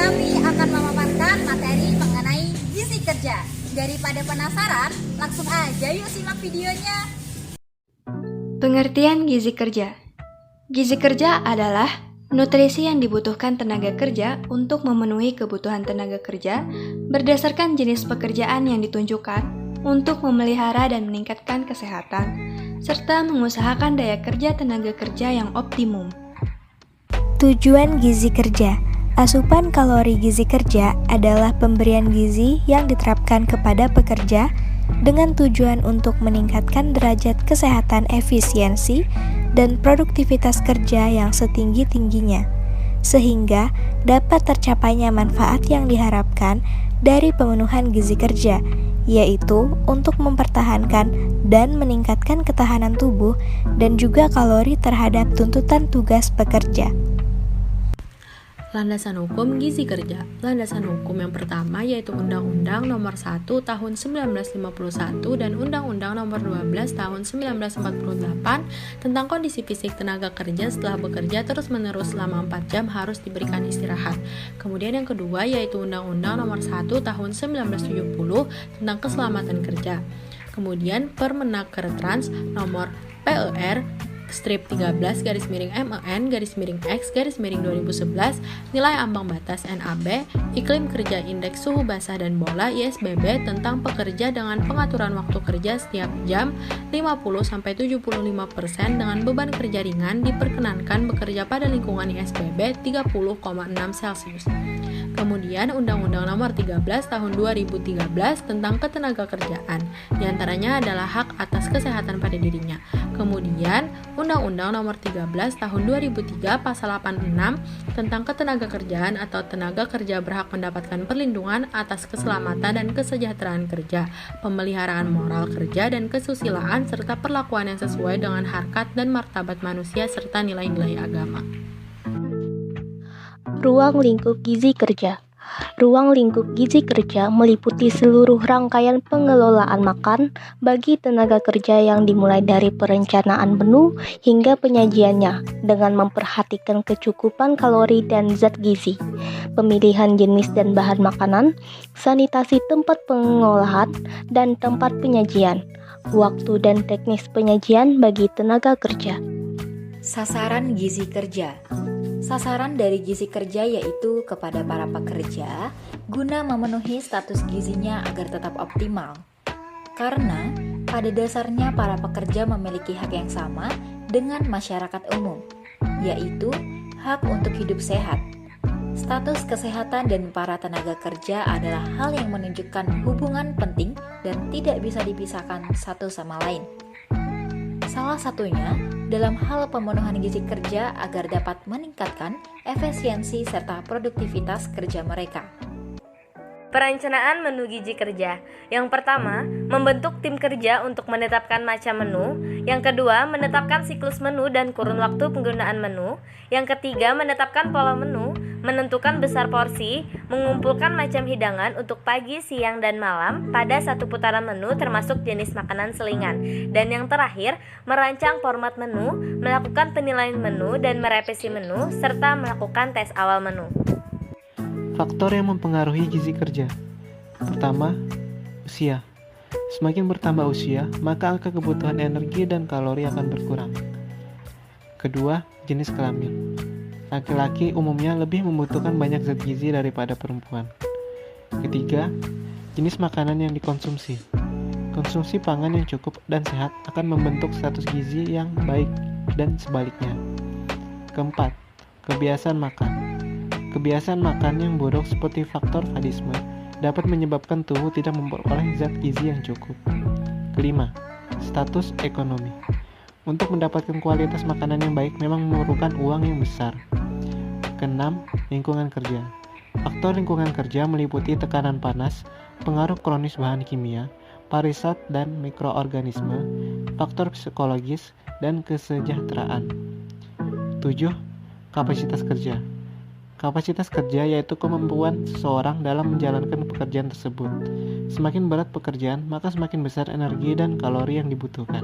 kami akan memaparkan materi mengenai gizi kerja. Daripada penasaran, langsung aja yuk simak videonya. Pengertian gizi kerja. Gizi kerja adalah nutrisi yang dibutuhkan tenaga kerja untuk memenuhi kebutuhan tenaga kerja berdasarkan jenis pekerjaan yang ditunjukkan untuk memelihara dan meningkatkan kesehatan, serta mengusahakan daya kerja tenaga kerja yang optimum. Tujuan gizi kerja. Asupan kalori gizi kerja adalah pemberian gizi yang diterapkan kepada pekerja dengan tujuan untuk meningkatkan derajat kesehatan, efisiensi, dan produktivitas kerja yang setinggi-tingginya, sehingga dapat tercapainya manfaat yang diharapkan dari pemenuhan gizi kerja, yaitu untuk mempertahankan dan meningkatkan ketahanan tubuh dan juga kalori terhadap tuntutan tugas pekerja. Landasan hukum gizi kerja. Landasan hukum yang pertama yaitu Undang-Undang Nomor 1 Tahun 1951 dan Undang-Undang Nomor 12 Tahun 1948 tentang kondisi fisik tenaga kerja setelah bekerja terus-menerus selama 4 jam harus diberikan istirahat. Kemudian yang kedua yaitu Undang-Undang Nomor 1 Tahun 1970 tentang keselamatan kerja. Kemudian Permenakertrans Nomor PER strip 13-MEN-X-2011 nilai ambang batas NAB iklim kerja indeks suhu basah dan bola ISBB tentang pekerja dengan pengaturan waktu kerja setiap jam 50-75% dengan beban kerja ringan diperkenankan bekerja pada lingkungan ISBB 30,6 Celcius. Kemudian Undang-Undang Nomor 13 Tahun 2013 tentang ketenagakerjaan, diantaranya adalah hak atas kesehatan pada dirinya. Kemudian Undang-Undang Nomor 13 Tahun 2003 Pasal 86 tentang ketenagakerjaan atau tenaga kerja berhak mendapatkan perlindungan atas keselamatan dan kesejahteraan kerja, pemeliharaan moral kerja dan kesusilaan serta perlakuan yang sesuai dengan harkat dan martabat manusia serta nilai-nilai agama. Ruang lingkup gizi kerja. Ruang lingkup gizi kerja meliputi seluruh rangkaian pengelolaan makan bagi tenaga kerja yang dimulai dari perencanaan menu hingga penyajiannya dengan memperhatikan kecukupan kalori dan zat gizi, pemilihan jenis dan bahan makanan, sanitasi tempat pengolahan dan tempat penyajian, waktu dan teknis penyajian bagi tenaga kerja. Sasaran gizi kerja. Sasaran dari gizi kerja yaitu kepada para pekerja guna memenuhi status gizinya agar tetap optimal. Karena pada dasarnya para pekerja memiliki hak yang sama dengan masyarakat umum, yaitu hak untuk hidup sehat. Status kesehatan dan para tenaga kerja adalah hal yang menunjukkan hubungan penting dan tidak bisa dipisahkan satu sama lain. Salah satunya dalam hal pemenuhan gizi kerja agar dapat meningkatkan efisiensi serta produktivitas kerja mereka. Perencanaan menu gizi kerja. Yang pertama, membentuk tim kerja untuk menetapkan macam menu. Yang kedua, menetapkan siklus menu dan kurun waktu penggunaan menu. Yang ketiga, menetapkan pola menu, menentukan besar porsi, mengumpulkan macam hidangan untuk pagi, siang, dan malam pada satu putaran menu termasuk jenis makanan selingan. Dan yang terakhir, merancang format menu, melakukan penilaian menu dan merevisi menu, serta melakukan tes awal menu. Faktor yang mempengaruhi gizi kerja. Pertama, usia. Semakin bertambah usia, maka angka kebutuhan energi dan kalori akan berkurang. Kedua, jenis kelamin. Laki-laki umumnya lebih membutuhkan banyak zat gizi daripada perempuan. Ketiga, jenis makanan yang dikonsumsi. Konsumsi pangan yang cukup dan sehat akan membentuk status gizi yang baik dan sebaliknya. Keempat, kebiasaan makan. Kebiasaan makan yang buruk seperti faktor fadisme dapat menyebabkan tubuh tidak memperoleh zat gizi yang cukup. Kelima, status ekonomi. Untuk mendapatkan kualitas makanan yang baik memang memerlukan uang yang besar. Keenam, lingkungan kerja. Faktor lingkungan kerja meliputi tekanan panas, pengaruh kronis bahan kimia, parisat dan mikroorganisme, faktor psikologis, dan kesejahteraan. 7. Kapasitas kerja. Kapasitas kerja yaitu kemampuan seseorang dalam menjalankan pekerjaan tersebut. Semakin berat pekerjaan, maka semakin besar energi dan kalori yang dibutuhkan.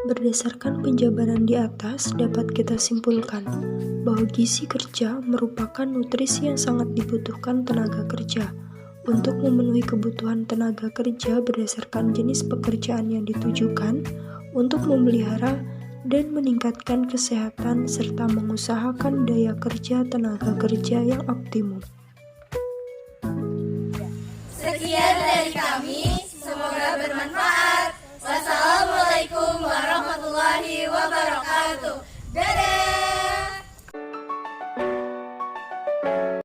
Berdasarkan penjabaran di atas, dapat kita simpulkan bahwa gizi kerja merupakan nutrisi yang sangat dibutuhkan tenaga kerja untuk memenuhi kebutuhan tenaga kerja berdasarkan jenis pekerjaan yang ditujukan untuk memelihara dan meningkatkan kesehatan serta mengusahakan daya kerja tenaga kerja yang optimum. Sekian dari kami, semoga bermanfaat. Wassalamualaikum warahmatullahi wabarakatuh.